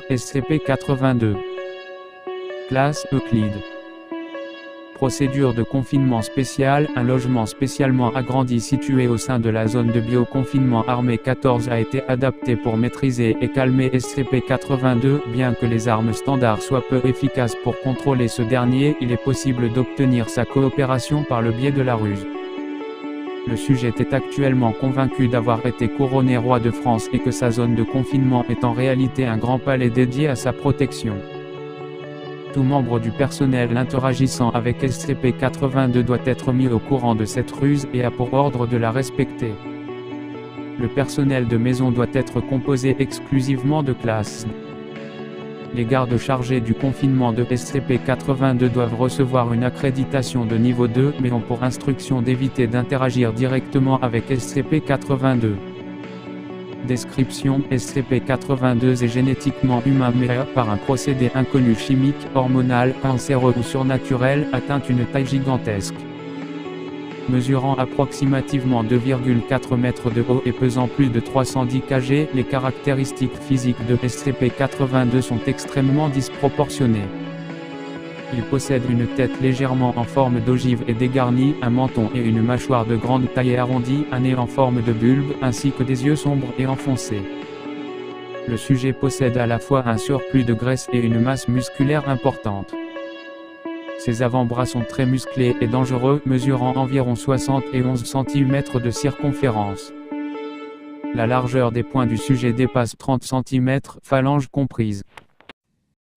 SCP-82. Classe Euclide. Procédure de confinement spécial. Un logement spécialement agrandi situé au sein de la zone de bioconfinement armée 14 a été adapté pour maîtriser et calmer SCP-82. Bien que les armes standards soient peu efficaces pour contrôler ce dernier, il est possible d'obtenir sa coopération par le biais de la ruse. Le sujet est actuellement convaincu d'avoir été couronné roi de France et que sa zone de confinement est en réalité un grand palais dédié à sa protection. Tout membre du personnel interagissant avec SCP-82 doit être mis au courant de cette ruse et a pour ordre de la respecter. Le personnel de maison doit être composé exclusivement de classes. Les gardes chargés du confinement de SCP-82 doivent recevoir une accréditation de niveau 2 mais ont pour instruction d'éviter d'interagir directement avec SCP-82. Description: SCP-82 est génétiquement humain mais par un procédé inconnu chimique, hormonal, cancéreux ou surnaturel, atteint une taille gigantesque. Mesurant approximativement 2,4 mètres de haut et pesant plus de 310 kg, les caractéristiques physiques de SCP-82 sont extrêmement disproportionnées. Il possède une tête légèrement en forme d'ogive et dégarnie, un menton et une mâchoire de grande taille et arrondie, un nez en forme de bulbe, ainsi que des yeux sombres et enfoncés. Le sujet possède à la fois un surplus de graisse et une masse musculaire importante. Ses avant-bras sont très musclés et dangereux, mesurant environ 71 cm de circonférence. La largeur des poings du sujet dépasse 30 cm, phalanges comprises.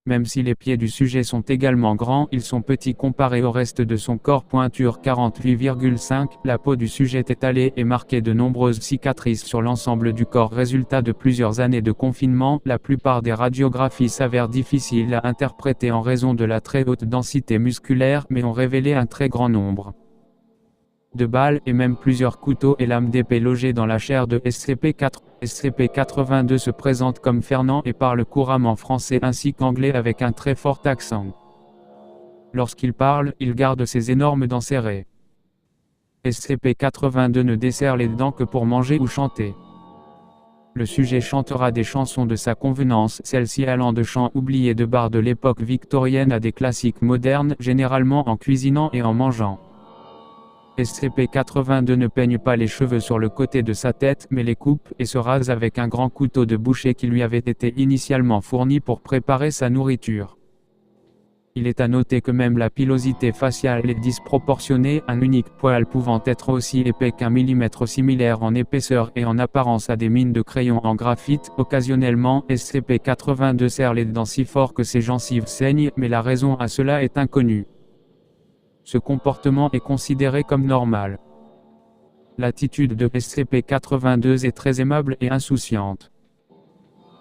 Même si les pieds du sujet sont également grands, ils sont petits comparés au reste de son corps. Pointure 48,5. La peau du sujet est étalée et marquée de nombreuses cicatrices sur l'ensemble du corps, résultat de plusieurs années de confinement. La plupart des radiographies s'avèrent difficiles à interpréter en raison de la très haute densité musculaire, mais ont révélé un très grand nombre de balles, et même plusieurs couteaux et lames d'épée logés dans la chair de SCP-4. SCP-82 se présente comme Fernand et parle couramment français ainsi qu'anglais avec un très fort accent. Lorsqu'il parle, il garde ses énormes dents serrées. SCP-82 ne desserre les dents que pour manger ou chanter. Le sujet chantera des chansons de sa convenance, celles-ci allant de chants oubliés de bars de l'époque victorienne à des classiques modernes, généralement en cuisinant et en mangeant. SCP-82 ne peigne pas les cheveux sur le côté de sa tête, mais les coupe et se rase avec un grand couteau de boucher qui lui avait été initialement fourni pour préparer sa nourriture. Il est à noter que même la pilosité faciale est disproportionnée, un unique poil pouvant être aussi épais qu'1 mm similaire en épaisseur et en apparence à des mines de crayon en graphite. Occasionnellement, SCP-82 serre les dents si fort que ses gencives saignent, mais la raison à cela est inconnue. Ce comportement est considéré comme normal. L'attitude de SCP-82 est très aimable et insouciante.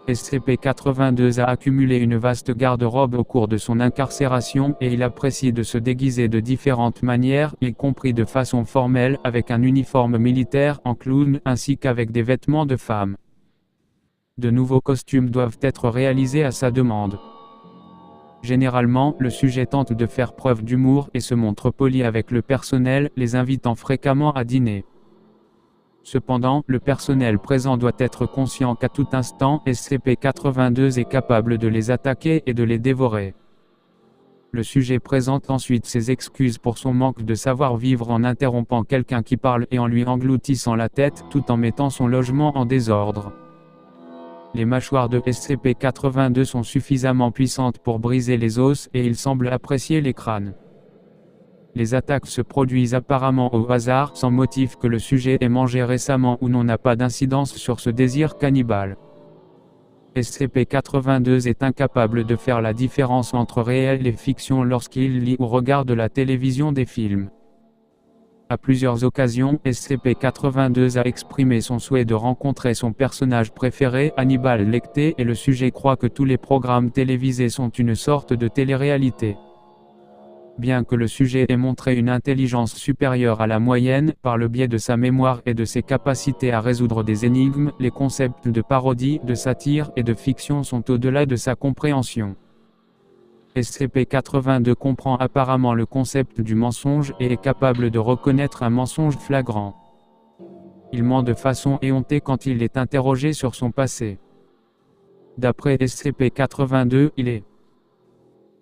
SCP-82 a accumulé une vaste garde-robe au cours de son incarcération et il apprécie de se déguiser de différentes manières, y compris de façon formelle, avec un uniforme militaire, en clown, ainsi qu'avec des vêtements de femme. De nouveaux costumes doivent être réalisés à sa demande. Généralement, le sujet tente de faire preuve d'humour et se montre poli avec le personnel, les invitant fréquemment à dîner. Cependant, le personnel présent doit être conscient qu'à tout instant, SCP-82 est capable de les attaquer et de les dévorer. Le sujet présente ensuite ses excuses pour son manque de savoir-vivre en interrompant quelqu'un qui parle et en lui engloutissant la tête, tout en mettant son logement en désordre. Les mâchoires de SCP-82 sont suffisamment puissantes pour briser les os et il semble apprécier les crânes. Les attaques se produisent apparemment au hasard, sans motif que le sujet ait mangé récemment ou non n'a pas d'incidence sur ce désir cannibale. SCP-82 est incapable de faire la différence entre réel et fiction lorsqu'il lit ou regarde la télévision des films. À plusieurs occasions, SCP-82 a exprimé son souhait de rencontrer son personnage préféré, Hannibal Lecter, et le sujet croit que tous les programmes télévisés sont une sorte de télé-réalité. Bien que le sujet ait montré une intelligence supérieure à la moyenne, par le biais de sa mémoire et de ses capacités à résoudre des énigmes, les concepts de parodie, de satire et de fiction sont au-delà de sa compréhension. SCP-82 comprend apparemment le concept du mensonge et est capable de reconnaître un mensonge flagrant. Il ment de façon éhontée quand il est interrogé sur son passé. D'après SCP-82, il est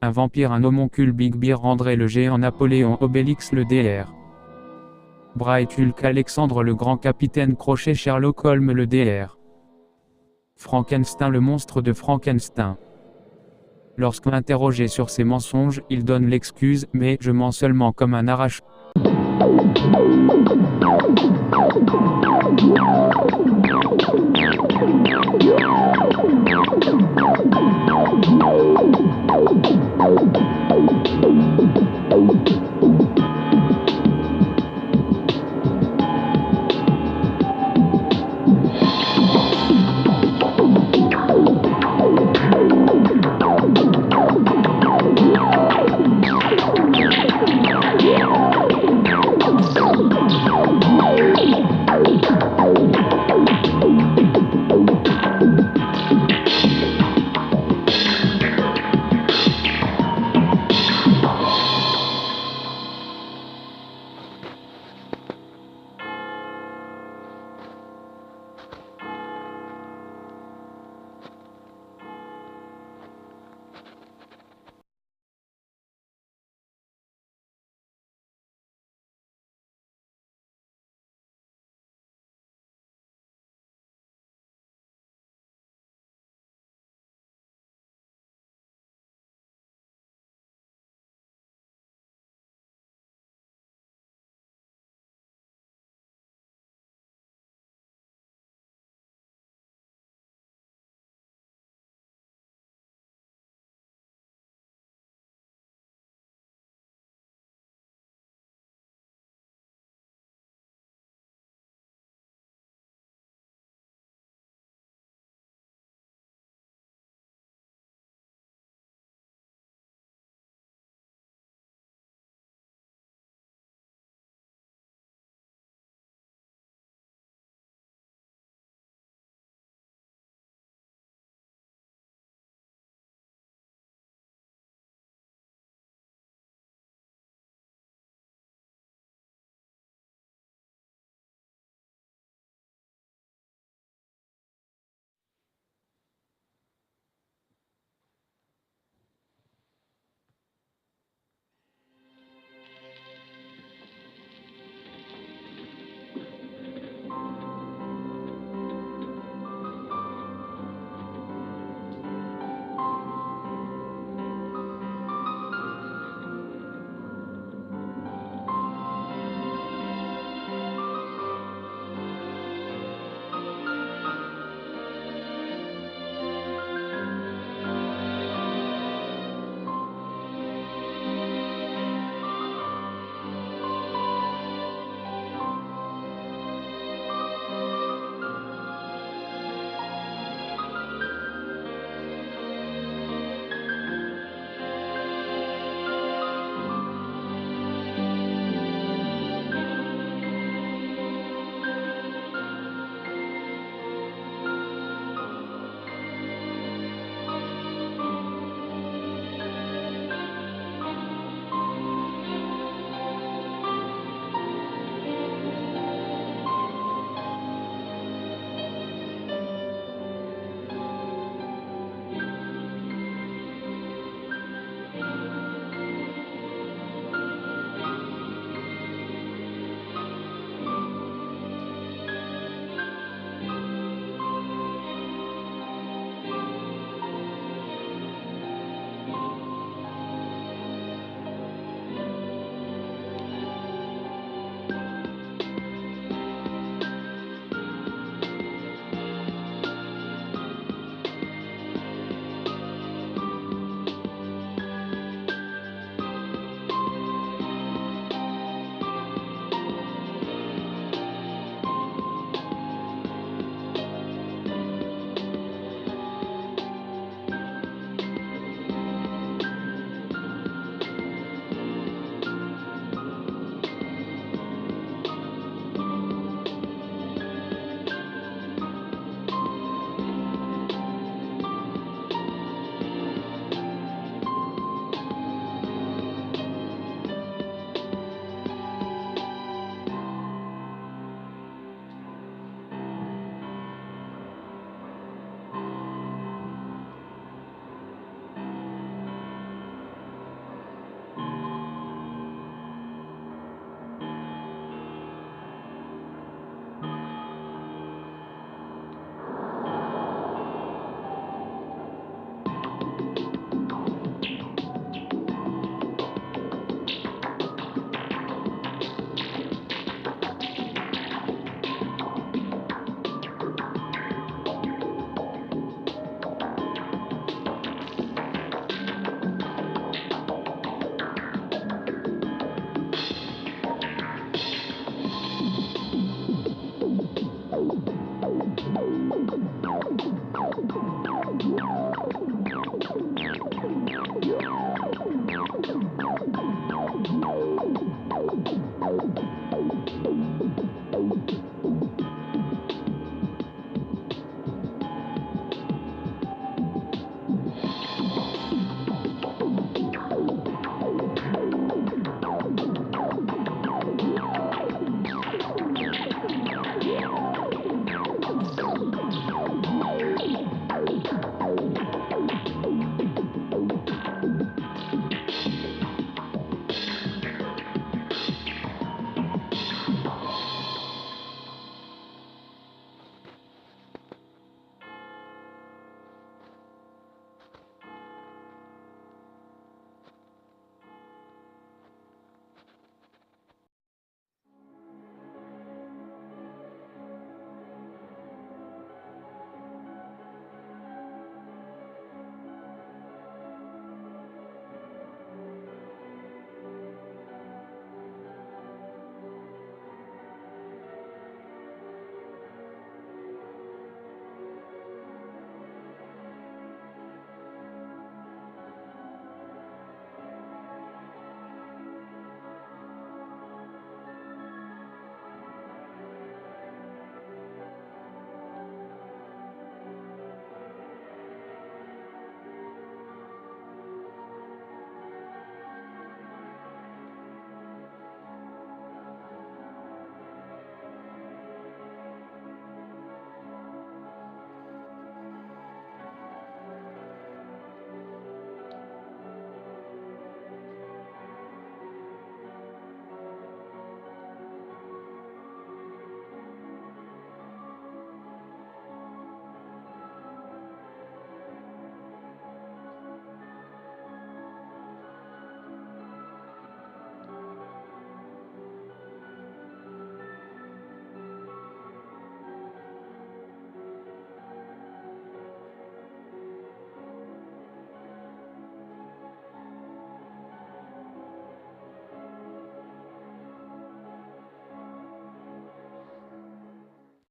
un vampire, un homoncule, Big Bear, André le géant, Napoléon, Obélix le DR. Bright Hulk, Alexandre le grand, Capitaine Crochet, Sherlock Holmes le DR. Frankenstein, le monstre de Frankenstein. Lorsqu'interrogé sur ses mensonges, il donne l'excuse « mais je mens seulement comme un arracheur ».